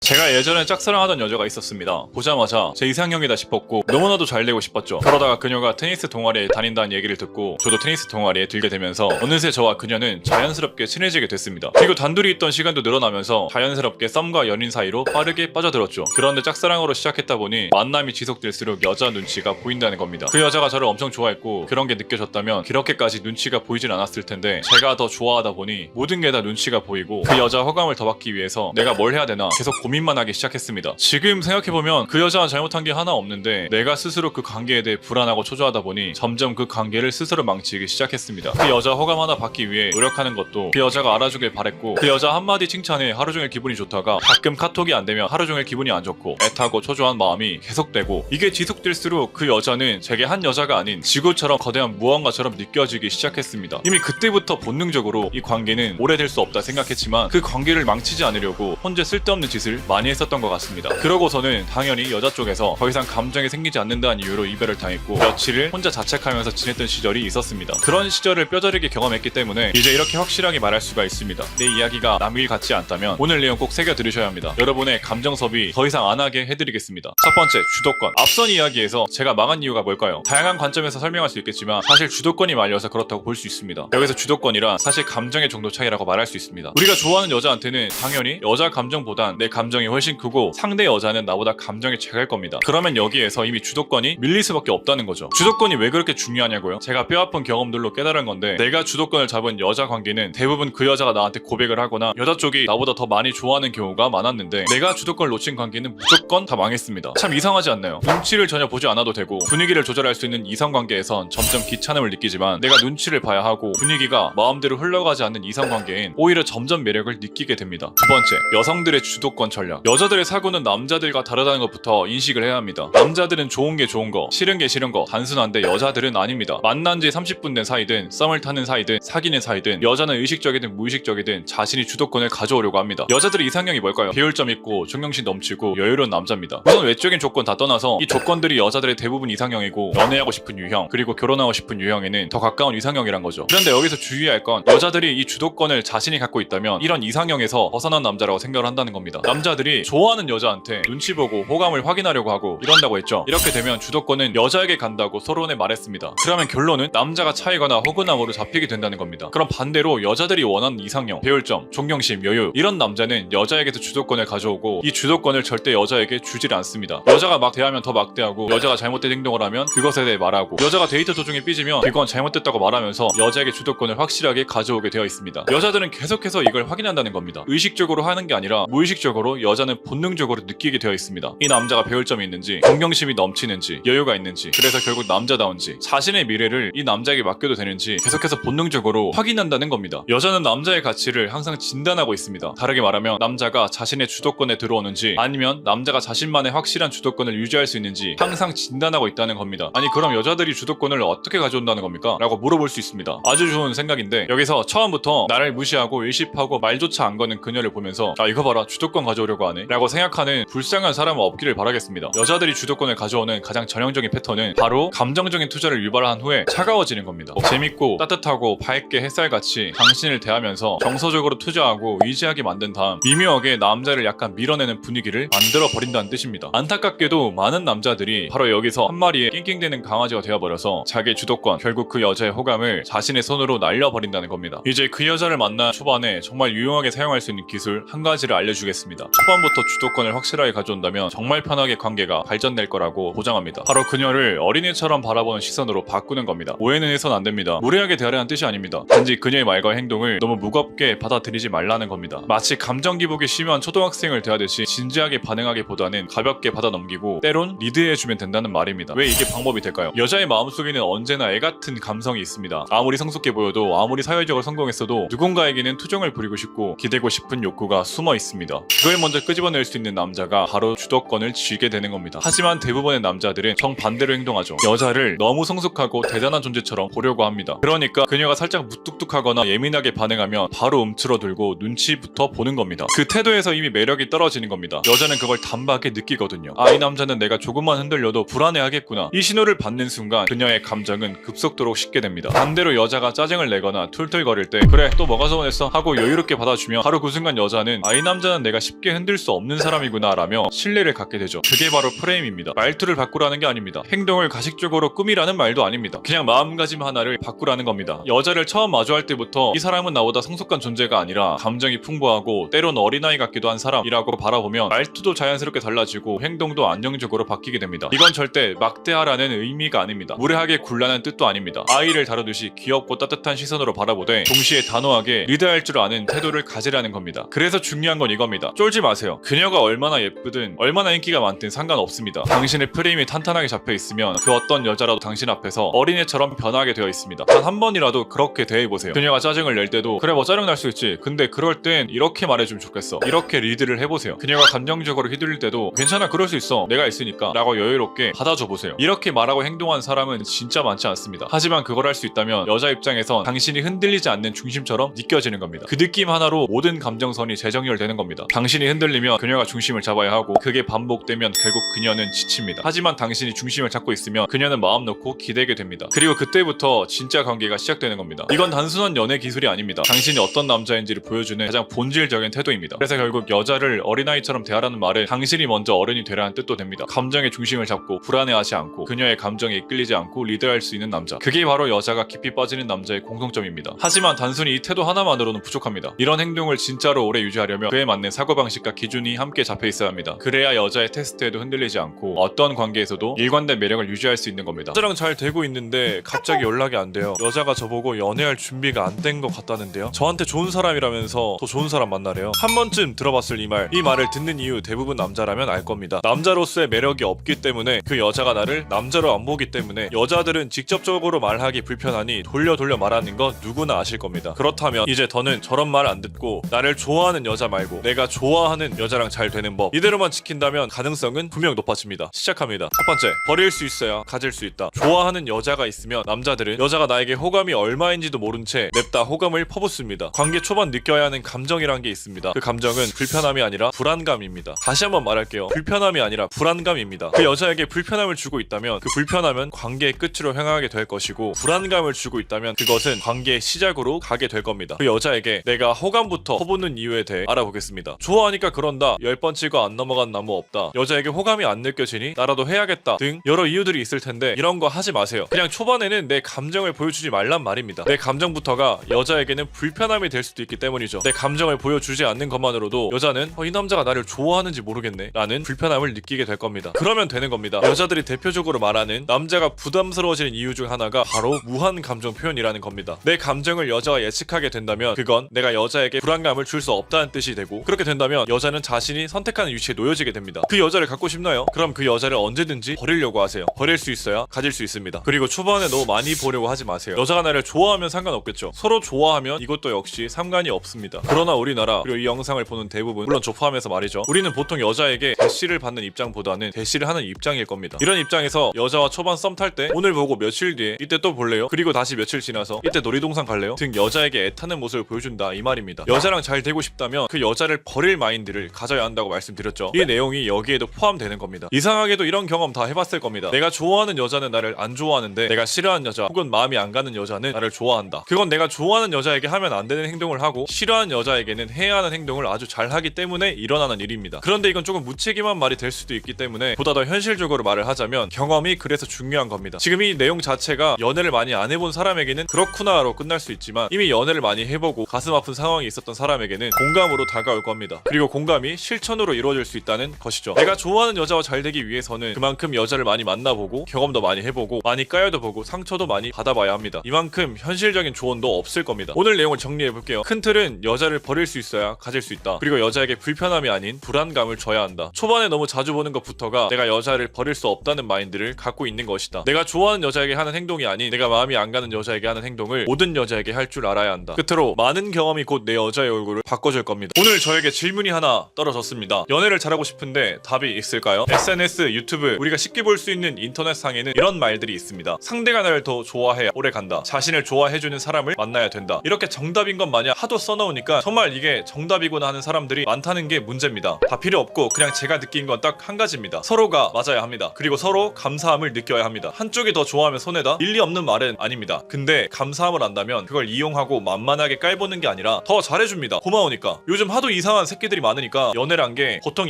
제가 예전에 짝사랑하던 여자가 있었습니다. 보자마자 제 이상형이다 싶었고 너무나도 잘 되고 싶었죠. 그러다가 그녀가 테니스 동아리에 다닌다는 얘기를 듣고 저도 테니스 동아리에 들게 되면서 어느새 저와 그녀는 자연스럽게 친해지게 됐습니다. 그리고 단둘이 있던 시간도 늘어나면서 자연스럽게 썸과 연인 사이로 빠르게 빠져들었죠. 그런데 짝사랑으로 시작했다 보니 만남이 지속될수록 여자 눈치가 보인다는 겁니다. 그 여자가 저를 엄청 좋아했고 그런 게 느껴졌다면 그렇게까지 눈치가 보이진 않았을 텐데 제가 더 좋아하다 보니 모든 게 다 눈치가 보이고 그 여자 호감을 더 받기 위해서 내가 뭘 해야 되나 계속 고민만 하기 시작했습니다. 지금 생각해보면 그 여자가 잘못한 게 하나 없는데 내가 스스로 그 관계에 대해 불안하고 초조하다 보니 점점 그 관계를 스스로 망치기 시작했습니다. 그 여자 호감 하나 받기 위해 노력하는 것도 그 여자가 알아주길 바랬고 그 여자 한마디 칭찬에 하루 종일 기분이 좋다가 가끔 카톡이 안 되면 하루 종일 기분이 안 좋고 애타고 초조한 마음이 계속되고 이게 지속될수록 그 여자는 제게 한 여자가 아닌 지구처럼 거대한 무언가처럼 느껴지기 시작했습니다. 이미 그때부터 본능적으로 이 관계는 오래될 수 없다 생각했지만 그 관계를 망치지 않으려고 혼자 쓸데없는 짓을 많이 했었던 것 같습니다. 그러고서는 당연히 여자 쪽에서 더 이상 감정이 생기지 않는다는 이유로 이별을 당했고 며칠을 혼자 자책하면서 지냈던 시절이 있었습니다. 그런 시절을 뼈저리게 경험했기 때문에 이제 이렇게 확실하게 말할 수가 있습니다. 내 이야기가 남일 같지 않다면 오늘 내용 꼭 새겨 들으셔야 합니다. 여러분의 감정 섭이 더 이상 안 하게 해드리겠습니다. 첫 번째, 주도권. 앞선 이야기에서 제가 망한 이유가 뭘까요? 다양한 관점에서 설명할 수 있겠지만 사실 주도권이 말려서 그렇다고 볼 수 있습니다. 여기서 주도권이란 사실 감정의 정도 차이라고 말할 수 있습니다. 우리가 좋아하는 여자한테는 당연히 여자 감정보단 내 감정이 훨씬 크고 상대 여자는 나보다 감정이 작을 겁니다. 그러면 여기에서 이미 주도권이 밀릴 수밖에 없다는 거죠. 주도권이 왜 그렇게 중요하냐고요? 제가 뼈아픈 경험들로 깨달은 건데 내가 주도권을 잡은 여자 관계는 대부분 그 여자가 나한테 고백을 하거나 여자 쪽이 나보다 더 많이 좋아하는 경우가 많았는데 내가 주도권을 놓친 관계는 무조건 다 망했습니다. 참 이상하지 않나요? 눈치를 전혀 보지 않아도 되고 분위기를 조절할 수 있는 이성관계에선 점점 귀찮음을 느끼지만 내가 눈치를 봐야 하고 분위기가 마음대로 흘러가지 않는 이성관계엔 오히려 점점 매력을 느끼게 됩니다. 두 번째, 여성들의 주도권 전략. 여자들의 사고는 남자들과 다르다는 것부터 인식을 해야 합니다. 남자들은 좋은 게 좋은 거, 싫은 게 싫은 거 단순한데 여자들은 아닙니다. 만난 지 30분 된 사이든 썸을 타는 사이든 사귀는 사이든 여자는 의식적이든 무의식적이든 자신이 주도권을 가져오려고 합니다. 여자들의 이상형이 뭘까요? 배울점 있고 존경심 넘치고 여유로운 남자입니다. 우선 외적인 조건 다 떠나서 이 조건들이 여자들의 대부분 이상형이고 연애하고 싶은 유형 그리고 결혼하고 싶은 유형에는 더 가까운 이상형이란 거죠. 그런데 여기서 주의해야 할 건 여자들이 이 주도권을 자신이 갖고 있다면 이런 이상형에서 벗어난 남자라고 생각을 한다는 겁니다. 남자들이 좋아하는 여자한테 눈치 보고 호감을 확인하려고 하고 이런다고 했죠. 이렇게 되면 주도권은 여자에게 간다고 서론에 말했습니다. 그러면 결론은 남자가 차이거나 호구나무로 잡히게 된다는 겁니다. 그럼 반대로 여자들이 원하는 이상형, 배울점, 존경심, 여유 이런 남자는 여자에게서 주도권을 가져오고 이 주도권을 절대 여자에게 주질 않습니다. 여자가 막대하면 더 막대하고 여자가 잘못된 행동을 하면 그것에 대해 말하고 여자가 데이트 도중에 삐지면 그건 잘못됐다고 말하면서 여자에게 주도권을 확실하게 가져오게 되어 있습니다. 여자들은 계속해서 이걸 확인한다는 겁니다. 의식적으로 하는 게 아니라 무의식적으로 여자는 본능적으로 느끼게 되어 있습니다. 이 남자가 배울 점이 있는지, 존경심이 넘치는지, 여유가 있는지, 그래서 결국 남자다운지, 자신의 미래를 이 남자에게 맡겨도 되는지 계속해서 본능적으로 확인한다는 겁니다. 여자는 남자의 가치를 항상 진단하고 있습니다. 다르게 말하면 남자가 자신의 주도권에 들어오는지 아니면 남자가 자신만의 확실한 주도권을 유지할 수 있는지 항상 진단하고 있다는 겁니다. 아니 그럼 여자들이 주도권을 어떻게 가져온다는 겁니까? 라고 물어볼 수 있습니다. 아주 좋은 생각인데 여기서 처음부터 나를 무시하고 일십하고 말조차 안 거는 그녀를 보면서 아 이거 봐라 주도권 가져오려고 하네 라고 생각하는 불쌍한 사람은 없기를 바라겠습니다. 여자들이 주도권을 가져오는 가장 전형적인 패턴은 바로 감정적인 투자를 유발한 후에 차가워지는 겁니다. 재밌고 따뜻하고 밝게 햇살같이 당신을 대하면서 정서적으로 투자하고 의지하게 만든 다음 미묘하게 남자를 약간 밀어내는 분위기를 만들어 버린다는 뜻입니다. 안타깝게도 많은 남자들이 바로 여기서 한 마리의 낑낑대는 강아지가 되어버려서 자기의 주도권 결국 그 여자의 호감을 자신의 손으로 날려버린다는 겁니다. 이제 그 여자를 만난 초반에 정말 유용하게 사용할 수 있는 기술 한 가지를 알려주겠습니다. 초반부터 주도권을 확실하게 가져온다면 정말 편하게 관계가 발전될 거라고 보장합니다. 바로 그녀를 어린애처럼 바라보는 시선으로 바꾸는 겁니다. 오해는 해서는 안 됩니다. 무례하게 대하라는 뜻이 아닙니다. 단지 그녀의 말과 행동을 너무 무겁게 받아들이지 말라는 겁니다. 마치 감정 기복이 심한 초등학생을 대하듯이 진지하게 반응하기보다는 가볍게 받아넘기고 때론 리드해주면 된다는 말입니다. 왜 이게 방법이 될까요? 여자의 마음속에는 언제나 애같은 감성이 있습니다. 아무리 성숙해 보여도 아무리 사회적으로 성공했어도 누군가에게는 투정을 부리고 싶고 기대고 싶은 욕구가 숨어 있습니다. 그걸 먼저 끄집어낼 수 있는 남자가 바로 주도권을 쥐게 되는 겁니다. 하지만 대부분의 남자들은 정반대로 행동하죠. 여자를 너무 성숙하고 대단한 존재처럼 보려고 합니다. 그러니까 그녀가 살짝 무뚝뚝하거나 예민하게 반응하면 바로 움츠러들고 눈치부터 보는 겁니다. 그 태도에서 이미 매력이 떨어지는 겁니다. 여자는 그걸 단박에 느끼거든요. 아, 이 남자는 내가 조금만 흔들려도 불안해하겠구나. 이 신호를 받는 순간 그녀의 감정은 급속도로 식게 됩니다. 반대로 여자가 짜증을 내거나 툴툴거릴 때 그래 또 뭐가 서운했어 하고 여유롭게 받아주면 바로 그 순간 여자는 아, 이 남자는 내가 쉽게 흔들 수 없는 사람이구나 라며 신뢰를 갖게 되죠. 그게 바로 프레임입니다. 말투를 바꾸라는 게 아닙니다. 행동을 가식적으로 꾸미라는 말도 아닙니다. 그냥 마음가짐 하나를 바꾸라는 겁니다. 여자를 처음 마주할 때부터 이 사람은 나보다 성숙한 존재가 아니라 감정이 풍부하고 때론 어린아이 같기도 한 사람이라고 바라보면 말투도 자연스럽게 달라지고 행동도 안정적으로 바뀌게 됩니다. 이건 절대 막대하라는 의미가 아닙니다. 무례하게 굴라는 뜻도 아닙니다. 아이를 다루듯이 귀엽고 따뜻한 시선으로 바라보되 동시에 단호하게 리드할 줄 아는 태도를 가지라는 겁니다. 그래서 중요한 건 이겁니다. 쫄지 마세요. 그녀가 얼마나 예쁘든 얼마나 인기가 많든 상관없습니다. 당신의 프레임이 탄탄하게 잡혀 있으면 그 어떤 여자라도 당신 앞에서 어린애처럼 변하게 되어 있습니다. 단 한 번이라도 그렇게 대해보세요. 그녀가 짜증을 낼 때도 그래 뭐 짜증날 수 있지. 근데 그럴 땐 이렇게 말해주면 좋겠어. 이렇게 리드를 해보세요. 그녀가 감정적으로 휘둘릴 때도 괜찮아 그럴 수 있어. 내가 있으니까 라고 여유롭게 받아줘 보세요. 이렇게 말하고 행동한 사람은 진짜 많지 않습니다. 하지만 그걸 할 수 있다면 여자 입장에선 당신이 흔들리지 않는 중심처럼 느껴지는 겁니다. 그 느낌 하나로 모든 감정선이 재정렬되는 겁니다. 당신이 흔들리면 그녀가 중심을 잡아야 하고 그게 반복되면 결국 그녀는 지칩니다. 하지만 당신이 중심을 잡고 있으면 그녀는 마음 놓고 기대게 됩니다. 그리고 그때부터 진짜 관계가 시작되는 겁니다. 이건 단순한 연애 기술이 아닙니다. 당신이 어떤 남자인지를 보여주는 가장 본질적인 태도입니다. 그래서 결국 여자를 어린아이처럼 대하라는 말은 당신이 먼저 어른이 되라는 뜻도 됩니다. 감정의 중심을 잡고 불안해하지 않고 그녀의 감정에 이끌리지 않고 리드할 수 있는 남자. 그게 바로 여자가 깊이 빠지는 남자의 공통점입니다. 하지만 단순히 이 태도 하나만으로는 부족합니다. 이런 행동을 진짜로 오래 유지하려면 그에 맞는 사고방식과 기준이 함께 잡혀 있어야 합니다. 그래야 여자의 테스트에도 흔들리지 않고 어떤 관계에서도 일관된 매력을 유지할 수 있는 겁니다. 여자랑 잘 되고 있는데 갑자기 연락이 안 돼요. 여자가 저보고 연애할 준비가 안 된 것 같다는데요. 저한테 좋은 사람이라면서 더 좋은 사람 만나래요. 한 번쯤 들어봤을 이 말을 듣는 이유 대부분 남자라면 알 겁니다. 남자로서의 매력이 없기 때문에 그 여자가 나를 남자로 안 보기 때문에 여자들은 직접적으로 말하기 불편하니 돌려 말하는 거 누구나 아실 겁니다. 그렇다면 이제 더는 저런 말 안 듣고 나를 좋아하는 여자 말고 내가 좋아하는 여자랑 잘 되는 법 이대로만 지킨다면 가능성은 분명 높아집니다. 시작합니다. 첫 번째, 버릴 수 있어야 가질 수 있다. 좋아하는 여자가 있으면 남자들은 여자가 나에게 호감이 얼마인지도 모른 채 냅다 호감을 퍼붓습니다. 관계 초반 느껴야 하는 감정이란 게 있습니다. 그 감정은 불편함이 아니라 불안감입니다. 다시 한번 말할게요. 불편함이 아니라 불안감입니다. 그 여자에게 불편함을 주고 있다면 그 불편함은 관계의 끝으로 향하게 될 것이고 불안감을 주고 있다면 그것은 관계의 시작으로 가게 될 겁니다. 그 여자에게 내가 호감부터 퍼붓는 이유에 대해 알아보겠습니다. 좋아하니까 그런다. 10번 치고 안 넘어간 나무 없다. 여자에게 호감이 안 느껴지니 나라도 해야겠다 등 여러 이유들이 있을 텐데 이런 거 하지 마세요. 그냥 초반에는 내 감정을 보여주지 말란 말입니다. 내 감정부터가 여자에게는 불편함이 될 수도 있기 때문이죠. 내 감정을 보여주지 않는 것만으로도 여자는 이 남자가 나를 좋아하는지 모르겠네 라는 불편함을 느끼게 될 겁니다. 그러면 되는 겁니다. 여자들이 대표적으로 말하는 남자가 부담스러워지는 이유 중 하나가 바로 무한 감정 표현이라는 겁니다. 내 감정을 여자가 예측하게 된다면 그건 내가 여자에게 불안감을 줄 수 없다는 뜻이 되고 그렇게 된다면 여자는 자신이 선택하는 위치에 놓여지게 됩니다. 그 여자를 갖고 싶나요? 그럼 그 여자를 언제든지 버리려고 하세요. 버릴 수 있어야 가질 수 있습니다. 그리고 초반에 너무 많이 보려고 하지 마세요. 여자가 나를 좋아하면 상관없겠죠. 서로 좋아하면 이것도 역시 상관이 없습니다. 그러나 우리나라 그리고 이 영상을 보는 대부분 물론 저 포함해서 말이죠. 우리는 보통 여자에게 대시를 받는 입장보다는 대시를 하는 입장일 겁니다. 이런 입장에서 여자와 초반 썸 탈 때 오늘 보고 며칠 뒤에 이때 또 볼래요? 그리고 다시 며칠 지나서 이때 놀이동산 갈래요? 등 여자에게 애타는 모습을 보여준다 이 말입니다. 여자랑 잘 되고 싶다면 그 여자를 버릴 마인드를 가져야 한다고 말씀드렸죠. 이 내용이 여기에도 포함되는 겁니다. 이상하게도 이런 경험 다 해봤을 겁니다. 내가 좋아하는 여자는 나를 안 좋아하는데 내가 싫어하는 여자 혹은 마음이 안 가는 여자는 나를 좋아한다. 그건 내가 좋아하는 여자에게 하면 안 되는 행동을 하고 싫어하는 여자에게는 해야 하는 행동을 아주 잘 하기 때문에 일어나는 일입니다. 그런데 이건 조금 무책임한 말이 될 수도 있기 때문에 보다 더 현실적으로 말을 하자면 경험이 그래서 중요한 겁니다. 지금 이 내용 자체가 연애를 많이 안 해본 사람에게는 그렇구나로 끝날 수 있지만 이미 연애를 많이 해보고 가슴 아픈 상황이 있었던 사람에게는 공감으로 다가올 겁니다. 그리고 공감이 실천으로 이루어질 수 있다는 것이죠. 내가 좋아하는 여자와 잘 되기 위해서는 그만큼 여자를 많이 만나보고 경험도 많이 해보고 많이 까여도 보고 상처도 많이 받아봐야 합니다. 이만큼 현실적인 조언도 없을 겁니다. 오늘 내용을 정리해볼게요. 큰 틀은 여자를 버릴 수 있어야 가질 수 있다. 그리고 여자에게 불편함이 아닌 불안감을 줘야 한다. 초반에 너무 자주 보는 것부터가 내가 여자를 버릴 수 없다는 마인드를 갖고 있는 것이다. 내가 좋아하는 여자에게 하는 행동이 아닌 내가 마음이 안 가는 여자에게 하는 행동을 모든 여자에게 할 줄 알아야 한다. 끝으로 많은 경험이 곧 내 여자의 얼굴을 바꿔줄 겁니다. 오늘 저에게 질문이 하나 떨어졌습니다. 연애를 잘하고 싶은데 답이 있을까요? SNS, 유튜브, 우리가 쉽게 볼 수 있는 인터넷상에는 이런 말들이 있습니다. 상대가 나를 더 좋아해야 오래 간다. 자신을 좋아해주는 사람을 만나야 된다. 이렇게 정답인 것 마냥 하도 써놓으니까 정말 이게 정답이구나 하는 사람들이 많다는 게 문제입니다. 다 필요 없고 그냥 제가 느낀 건 딱 한 가지입니다. 서로가 맞아야 합니다. 그리고 서로 감사함을 느껴야 합니다. 한쪽이 더 좋아하면 손해다? 일리 없는 말은 아닙니다. 근데 감사함을 안다면 그걸 이용하고 만만하게 깔보는 게 아니라 더 잘해줍니다. 고마우니까. 요즘 하도 이상한 새끼들이 많으니까 연애란 게 보통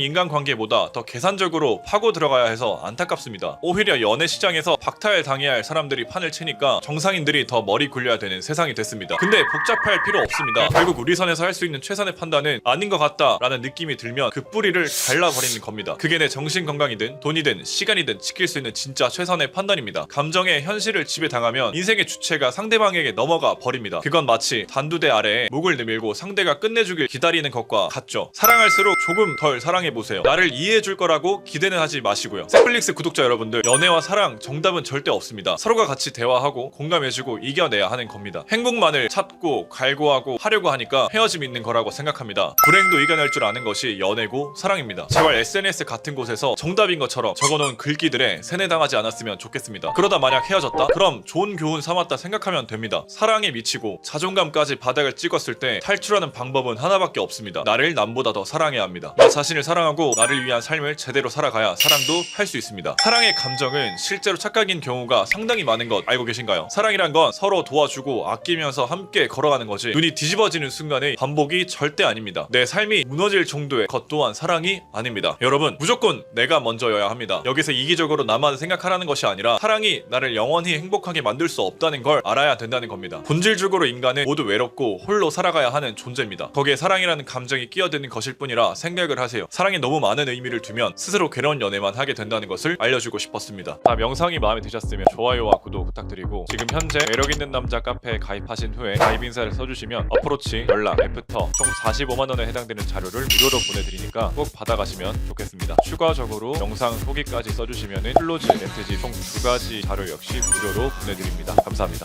인간관계보다 더 계산적으로 파고 들어가야 해서 안타깝습니다. 오히려 연애 시장에서 박탈 당해야 할 사람들이 판을 치니까 정상인들이 더 머리 굴려야 되는 세상이 됐습니다. 근데 복잡할 필요 없습니다. 결국 우리 선에서 할 수 있는 최선의 판단은 아닌 것 같다라는 느낌이 들면 그 뿌리를 잘라버리는 겁니다. 그게 내 정신 건강이든 돈이든 시간이든 지킬 수 있는 진짜 최선의 판단입니다. 감정의 현실을 지배당하면 인생의 주체가 상대방에게 넘어가 버립니다. 그건 마치 단두대 아래에 목을 내밀고 상대가 끝내주길 기다리는 것과 같죠. 사랑할수록 조금 덜 사랑해보세요. 나를 이해해줄 거라고 기대는 하지 마시고요. 셋플릭스 구독자 여러분들, 연애와 사랑 정답은 절대 없습니다. 서로가 같이 대화하고 공감해주고 이겨내야 하는 겁니다. 행복만을 찾고 갈구하고 하려고 하니까 헤어짐이 있는 거라고 생각합니다. 불행도 이겨낼 줄 아는 것이 연애고 사랑입니다. 제발 SNS 같은 곳에서 정답인 것처럼 적어놓은 글귀들에 세뇌당하지 않았으면 좋겠습니다. 그러다 만약 헤어졌다? 그럼 좋은 교훈 삼았다 생각하면 됩니다. 사랑에 미치고 자존감까지 바닥을 찍었을 때 탈출하는 방법은 하나밖에 없습니다. 나를 남보다 더 사랑해야 합니다. 나 자신을 사랑하고 나를 위한 삶을 제대로 살아가야 사랑도 할 수 있습니다. 사랑의 감정은 실제로 착각인 경우가 상당히 많은 것 알고 계신가요? 사랑이란 건 서로 도와주고 아끼면서 함께 걸어가는 거지 눈이 뒤집어지는 순간의 반복이 절대 아닙니다. 내 삶이 무너질 정도의 것 또한 사랑이 아닙니다. 여러분, 무조건 내가 먼저여야 합니다. 여기서 이기적으로 나만 생각하라는 것이 아니라 사랑이 나를 영원히 행복하게 만들 수 없다는 걸 알아야 된다는 겁니다. 본질적으로 인간은 모두 외롭고 홀로 살아가야 하는 존재입니다. 거기에 사랑이라는 감정이 끼어드는 것일 뿐이라 생각을 하세요. 사랑에 너무 많은 의미를 두면 스스로 괴로운 연애만 하게 된다는 것을 알려주고 싶었습니다. 다음 영상이 마음에 드셨으면 좋아요와 구독 부탁드리고 지금 현재 매력있는 남자 카페에 가입하신 후에 가입 인사를 써주시면 어프로치, 연락, 애프터 총 45만원에 해당되는 자료를 무료로 보내드리니까 꼭 받아가시면 좋겠습니다. 추가적으로 영상 후기까지 써주시면 클로즈, 렌트지 총 2가지 자료 역시 무료로 보내드립니다. 감사합니다.